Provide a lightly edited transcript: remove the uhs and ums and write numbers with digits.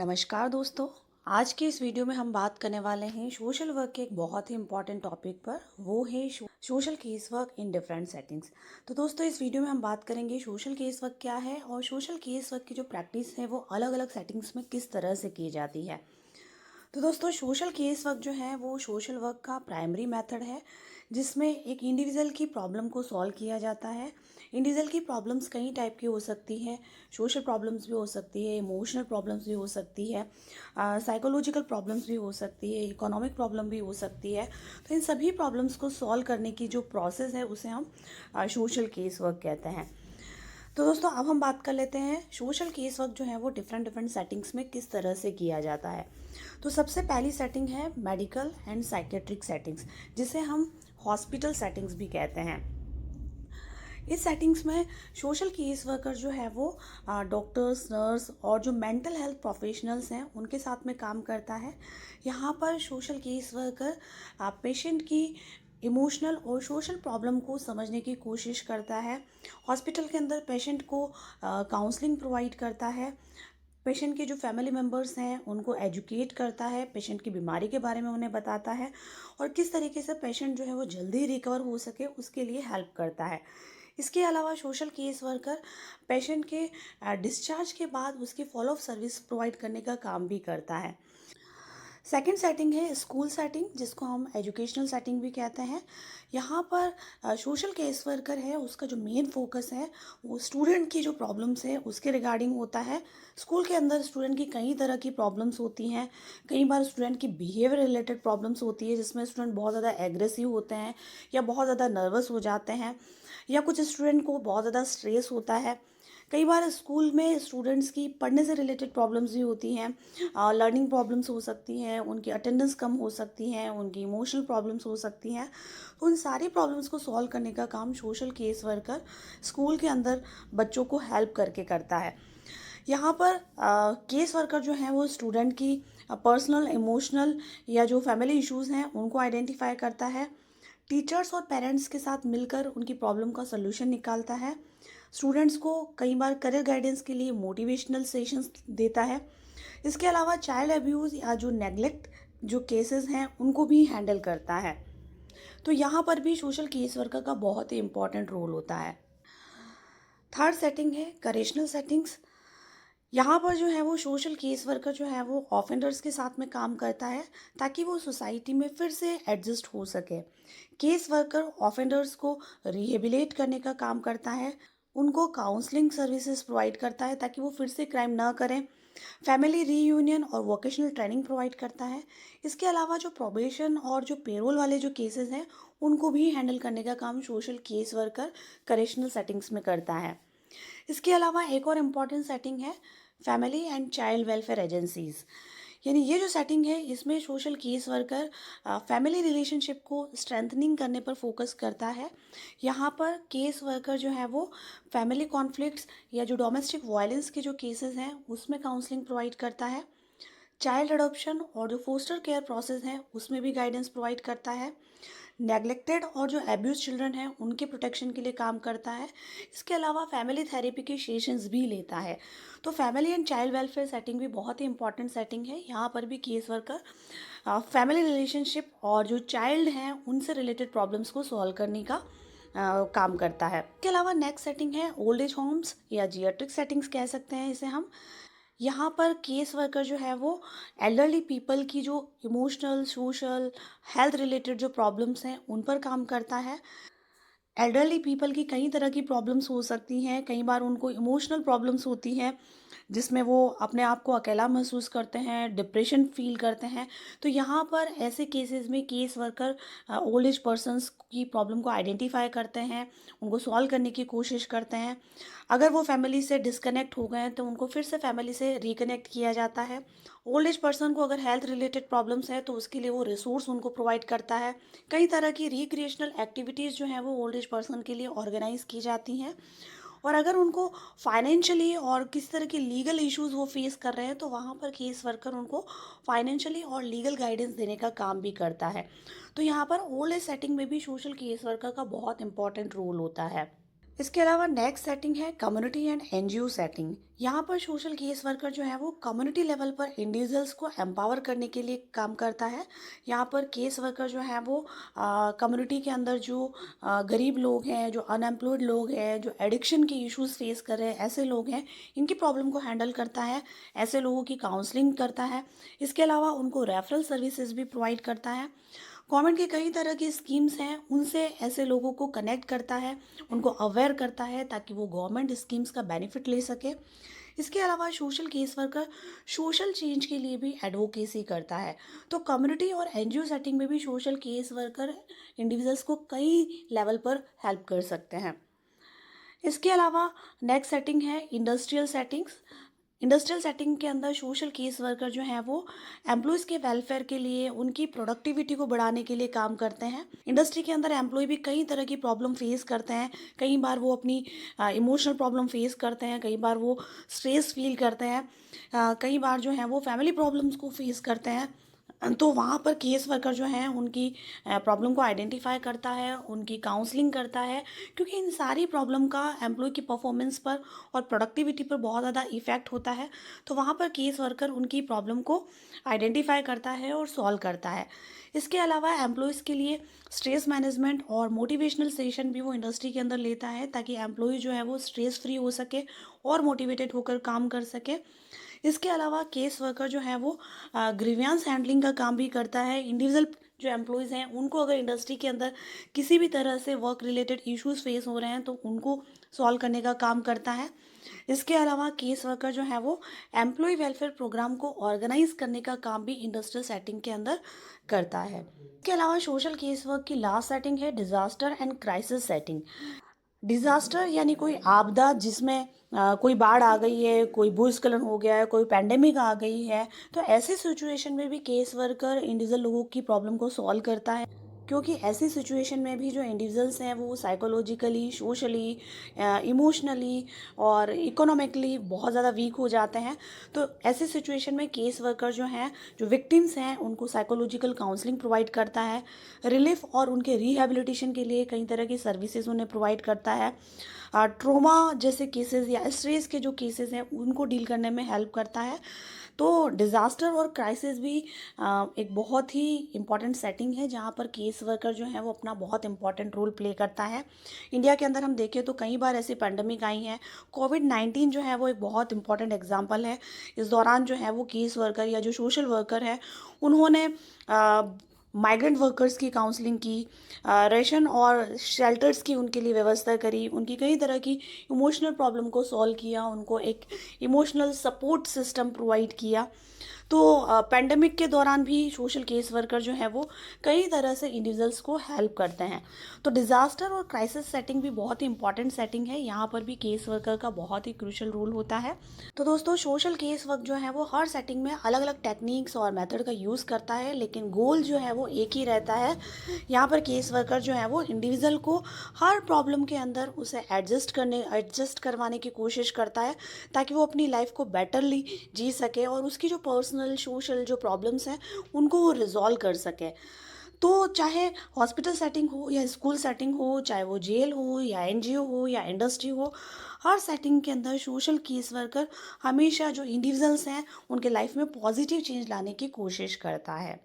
नमस्कार दोस्तों। आज के इस वीडियो में हम बात करने वाले हैं सोशल वर्क के एक बहुत ही इम्पॉर्टेंट टॉपिक पर। वो है social case work in different settings. तो दोस्तों इस वीडियो में हम बात करेंगे सोशल केस वर्क क्या है और सोशल केस वर्क की जो प्रैक्टिस है वो अलग अलग सेटिंग्स में किस तरह से की जाती है। तो दोस्तों सोशल केस वर्क जो है वो सोशल वर्क का प्राइमरी मेथड है जिसमें एक इंडिविजुअल की प्रॉब्लम को सॉल्व किया जाता है। इंडिविजुअल की प्रॉब्लम्स कई टाइप की हो सकती है। सोशल प्रॉब्लम्स भी हो सकती है, इमोशनल प्रॉब्लम्स भी हो सकती है, साइकोलॉजिकल प्रॉब्लम्स भी हो सकती है, इकोनॉमिक प्रॉब्लम भी हो सकती है। तो इन सभी प्रॉब्लम्स को सॉल्व करने की जो प्रोसेस है उसे हम सोशल केस वर्क कहते हैं। तो दोस्तों अब हम बात कर लेते हैं सोशल केस वर्क जो है वो डिफरेंट डिफरेंट सेटिंग्स में किस तरह से किया जाता है। तो सबसे पहली सेटिंग है मेडिकल एंड साइकेट्रिक सेटिंग्स, जिसे हम हॉस्पिटल सेटिंग्स भी कहते हैं। इस सेटिंग्स में सोशल केस वर्कर जो है वो डॉक्टर्स, नर्स और जो मेंटल हेल्थ प्रोफेशनल्स हैं उनके साथ में काम करता है। यहाँ पर सोशल केस वर्कर पेशेंट की इमोशनल और सोशल प्रॉब्लम को समझने की कोशिश करता है। हॉस्पिटल के अंदर पेशेंट को काउंसलिंग प्रोवाइड करता है। पेशेंट के जो फैमिली मेम्बर्स हैं उनको एजुकेट करता है, पेशेंट की बीमारी के बारे में उन्हें बताता है और किस तरीके से पेशेंट जो है वो जल्दी रिकवर हो सके उसके लिए हेल्प करता है। इसके अलावा सोशल केस वर्कर पेशेंट के डिस्चार्ज के बाद उसकी फॉलोअप सर्विस प्रोवाइड करने का काम भी करता है। सेकंड सेटिंग है स्कूल सेटिंग, जिसको हम एजुकेशनल सेटिंग भी कहते हैं। यहाँ पर सोशल केस वर्कर है, उसका जो मेन फोकस है वो स्टूडेंट की जो प्रॉब्लम्स है उसके रिगार्डिंग होता है। स्कूल के अंदर स्टूडेंट की कई तरह की प्रॉब्लम्स होती हैं। कई बार स्टूडेंट की बिहेवियर रिलेटेड प्रॉब्लम्स होती है जिसमें स्टूडेंट बहुत ज़्यादा एग्रेसिव होते हैं या बहुत ज़्यादा नर्वस हो जाते हैं, या कुछ स्टूडेंट को बहुत ज़्यादा स्ट्रेस होता है। कई बार स्कूल में स्टूडेंट्स की पढ़ने से रिलेटेड प्रॉब्लम्स भी होती हैं। लर्निंग प्रॉब्लम्स हो सकती हैं, उनकी अटेंडेंस कम हो सकती हैं, उनकी इमोशनल प्रॉब्लम्स हो सकती हैं। तो उन सारी प्रॉब्लम्स को सॉल्व करने का काम सोशल केस वर्कर स्कूल के अंदर बच्चों को हेल्प करके करता है। यहाँ पर केस वर्कर जो हैं वो स्टूडेंट की पर्सनल, इमोशनल या जो फैमिली इश्यूज़ हैं उनको आइडेंटिफाई करता है। टीचर्स और पेरेंट्स के साथ मिलकर उनकी प्रॉब्लम का सलूशन निकालता है। स्टूडेंट्स को कई बार करियर गाइडेंस के लिए मोटिवेशनल सेशंस देता है। इसके अलावा चाइल्ड अब्यूज़ या जो नेगलेक्ट जो केसेस हैं उनको भी हैंडल करता है। तो यहाँ पर भी सोशल केस वर्कर का बहुत ही इम्पॉर्टेंट रोल होता है। थर्ड सेटिंग है करेक्शनल सेटिंग्स। यहाँ पर जो है वो सोशल केस वर्कर जो है वो ऑफेंडर्स के साथ में काम करता है ताकि वो सोसाइटी में फिर से एडजस्ट हो सके। केस वर्कर ऑफेंडर्स को रिहेबिलेट करने का काम करता है, उनको काउंसलिंग सर्विसेज प्रोवाइड करता है ताकि वो फिर से क्राइम ना करें। फैमिली रीयूनियन और वोकेशनल ट्रेनिंग प्रोवाइड करता है। इसके अलावा जो प्रोबेशन और जो पेरोल वाले जो केसेस हैं उनको भी हैंडल करने का काम social case worker correctional settings में करता है। इसके अलावा एक और इम्पॉर्टेंट सेटिंग है family and child welfare agencies. यानी ये जो सेटिंग है इसमें social case worker family relationship को स्ट्रेंथनिंग करने पर फोकस करता है। यहाँ पर केस वर्कर जो है वो फैमिली कॉन्फ्लिक्ट्स या जो डोमेस्टिक वायलेंस के जो केसेस हैं उसमें काउंसलिंग प्रोवाइड करता है। चाइल्ड अडॉप्शन और जो फोस्टर केयर प्रोसेस है उसमें भी गाइडेंस प्रोवाइड करता है। नेग्लेक्टेड और जो एब्यूज चिल्ड्रन हैं उनके प्रोटेक्शन के लिए काम करता है। इसके अलावा फैमिली थेरेपी के सेशंस भी लेता है। तो family and child welfare setting भी बहुत ही इंपॉर्टेंट सेटिंग है। यहाँ पर भी केस वर्कर फैमिली रिलेशनशिप और जो चाइल्ड हैं उनसे रिलेटेड प्रॉब्लम्स को सॉल्व करने का काम करता है। इसके अलावा नेक्स्ट सेटिंग है ओल्ड एज होम्स या जियाट्रिक सेटिंग्स कह सकते हैं इसे हम। यहाँ पर केस वर्कर जो है वो एल्डरली पीपल की जो इमोशनल, सोशल, हेल्थ रिलेटेड जो प्रॉब्लम्स हैं उन पर काम करता है। एल्डरली पीपल की कई तरह की प्रॉब्लम्स हो सकती हैं। कई बार उनको इमोशनल प्रॉब्लम्स होती हैं जिसमें वो अपने आप को अकेला महसूस करते हैं, डिप्रेशन फील करते हैं। तो यहाँ पर ऐसे केसेस में case worker old age persons की प्रॉब्लम को आइडेंटिफाई करते हैं, उनको सॉल्व करने की कोशिश करते हैं। अगर वो फैमिली से डिस्कनेक्ट हो गए हैं तो उनको फिर से फैमिली से रिकनेक्ट किया जाता है। ओल्ड एज पर्सन को अगर हेल्थ रिलेटेड प्रॉब्लम्स है तो उसके लिए वो रिसोर्स उनको प्रोवाइड करता है। कई तरह की रिक्रिएशनल एक्टिविटीज़ जो हैं वो ओल्ड एज पर्सन के लिए ऑर्गेनाइज की जाती हैं। और अगर उनको फाइनेंशियली और किस तरह के लीगल इश्यूज वो फेस कर रहे हैं तो वहाँ पर केस वर्कर उनको फाइनेंशियली और लीगल गाइडेंस देने का काम भी करता है। तो यहाँ पर ओल्ड एज सेटिंग में भी सोशल केस वर्कर का बहुत इंपॉर्टेंट रोल होता है। इसके अलावा नेक्स्ट सेटिंग है कम्युनिटी एंड एनजीओ सेटिंग। यहाँ पर सोशल केस वर्कर जो है वो कम्युनिटी लेवल पर इंडिविजुअल्स को एम्पावर करने के लिए काम करता है। यहाँ पर केस वर्कर जो है वो कम्युनिटी के अंदर जो गरीब लोग हैं, जो अनएम्प्लॉयड लोग हैं, जो एडिक्शन के इश्यूज फेस कर रहे हैं, ऐसे लोग हैं, इनकी प्रॉब्लम को हैंडल करता है। ऐसे लोगों की काउंसलिंग करता है। इसके अलावा उनको रेफरल सर्विसेज भी प्रोवाइड करता है। गवर्नमेंट की कई तरह की स्कीम्स हैं, उनसे ऐसे लोगों को कनेक्ट करता है, उनको अवेयर करता है ताकि वो गवर्नमेंट स्कीम्स का बेनिफिट ले सके। इसके अलावा social case worker social change के लिए भी एडवोकेसी करता है। तो कम्युनिटी और एनजीओ सेटिंग में भी सोशल केस वर्कर इंडिविजुअल्स को कई लेवल पर हेल्प कर सकते हैं। इसके अलावा नेक्स्ट सेटिंग है इंडस्ट्रियल सेटिंग्स। इंडस्ट्रियल सेटिंग के अंदर सोशल केस वर्कर जो है वो एम्प्लॉयज़ के वेलफेयर के लिए, उनकी प्रोडक्टिविटी को बढ़ाने के लिए काम करते हैं। इंडस्ट्री के अंदर एम्प्लॉय भी कई तरह की प्रॉब्लम फेस करते हैं। कई बार वो अपनी इमोशनल प्रॉब्लम फेस करते हैं, कई बार वो स्ट्रेस फील करते हैं, कई बार जो है वो फैमिली प्रॉब्लम्स को फेस करते हैं। तो वहाँ पर केस वर्कर जो हैं उनकी प्रॉब्लम को आइडेंटिफाई करता है, उनकी काउंसलिंग करता है, क्योंकि इन सारी प्रॉब्लम का एम्प्लॉय की परफॉर्मेंस पर और प्रोडक्टिविटी पर बहुत ज़्यादा इफ़ेक्ट होता है। तो वहाँ पर केस वर्कर उनकी प्रॉब्लम को आइडेंटिफाई करता है और सॉल्व करता है। इसके अलावा एम्प्लॉयज़ के लिए स्ट्रेस मैनेजमेंट और मोटिवेशनल सेशन भी वो इंडस्ट्री के अंदर लेता है ताकि एम्प्लॉय जो है वो स्ट्रेस फ्री हो सके और मोटिवेटेड होकर काम कर सके। इसके अलावा केस वर्कर जो है वो ग्रीवियंस हैंडलिंग का काम भी करता है। इंडिविजुअल जो एम्प्लॉयज़ हैं उनको अगर इंडस्ट्री के अंदर किसी भी तरह से वर्क रिलेटेड इश्यूज फेस हो रहे हैं तो उनको सॉल्व करने का काम करता है। इसके अलावा केस वर्कर जो है वो एम्प्लॉय वेलफेयर प्रोग्राम को ऑर्गेनाइज करने का काम भी इंडस्ट्रियल सेटिंग के अंदर करता है। इसके अलावा सोशल केस वर्क की लास्ट सेटिंग है disaster and crisis setting. Disaster यानी कोई आपदा जिसमें कोई बाढ़ आ गई है, कोई भूस्खलन हो गया है, कोई पैंडेमिक आ गई है, तो ऐसी सिचुएशन में भी केस वर्कर इंडिविजुअल लोगों की प्रॉब्लम को सॉल्व करता है। क्योंकि ऐसी सिचुएशन में भी जो इंडिविजुअल्स हैं वो साइकोलॉजिकली, सोशली, इमोशनली और इकोनॉमिकली बहुत ज़्यादा वीक हो जाते हैं। तो ऐसी सिचुएशन में केस वर्कर जो हैं, जो विक्टिम्स हैं, उनको साइकोलॉजिकल काउंसलिंग प्रोवाइड करता है, रिलीफ और उनके रिहैबिलिटेशन के लिए कई तरह की सर्विसेज उन्हें प्रोवाइड करता है। ट्रोमा जैसे केसेस या स्ट्रेस के जो केसेस हैं उनको डील करने में हेल्प करता है। तो डिज़ास्टर और क्राइसिस भी एक बहुत ही इम्पॉर्टेंट सेटिंग है जहाँ पर केस वर्कर जो है वो अपना बहुत इंपॉर्टेंट रोल प्ले करता है। इंडिया के अंदर हम देखें तो कई बार ऐसी पैंडमिक आई हैं। कोविड-19 जो है वो एक बहुत इंपॉर्टेंट एग्जांपल है। इस दौरान जो है वो केस वर्कर या जो सोशल वर्कर है उन्होंने माइग्रेंट वर्कर्स की काउंसलिंग की, रेशन और शेल्टर्स की उनके लिए व्यवस्था करी, उनकी कई तरह की इमोशनल प्रॉब्लम को सॉल्व किया, उनको एक इमोशनल सपोर्ट सिस्टम प्रोवाइड किया। तो पैंडेमिक के दौरान भी सोशल केस वर्कर जो है वो कई तरह से इंडिविजुअल्स को हेल्प करते हैं। तो डिज़ास्टर और क्राइसिस सेटिंग भी बहुत ही इंपॉर्टेंट सेटिंग है। यहाँ पर भी केस वर्कर का बहुत ही क्रूशल रोल होता है। तो दोस्तों सोशल केस वर्क जो है वो हर सेटिंग में अलग अलग टेक्निक्स और मेथड का यूज़ करता है, लेकिन गोल जो है वो एक ही रहता है। यहाँ पर केस वर्कर जो है वो इंडिविजुअल को हर प्रॉब्लम के अंदर उसे एडजस्ट करवाने की कोशिश करता है ताकि वो अपनी लाइफ को बेटरली जी सके और उसकी जो पर्सनल सोशल जो प्रॉब्लम्स हैं उनको वो रिजॉल्व कर सके। तो चाहे हॉस्पिटल सेटिंग हो या स्कूल सेटिंग हो, चाहे वो जेल हो या एनजीओ हो या इंडस्ट्री हो, हर सेटिंग के अंदर सोशल केस वर्कर हमेशा जो इंडिविजुअल्स हैं उनके लाइफ में पॉजिटिव चेंज लाने की कोशिश करता है।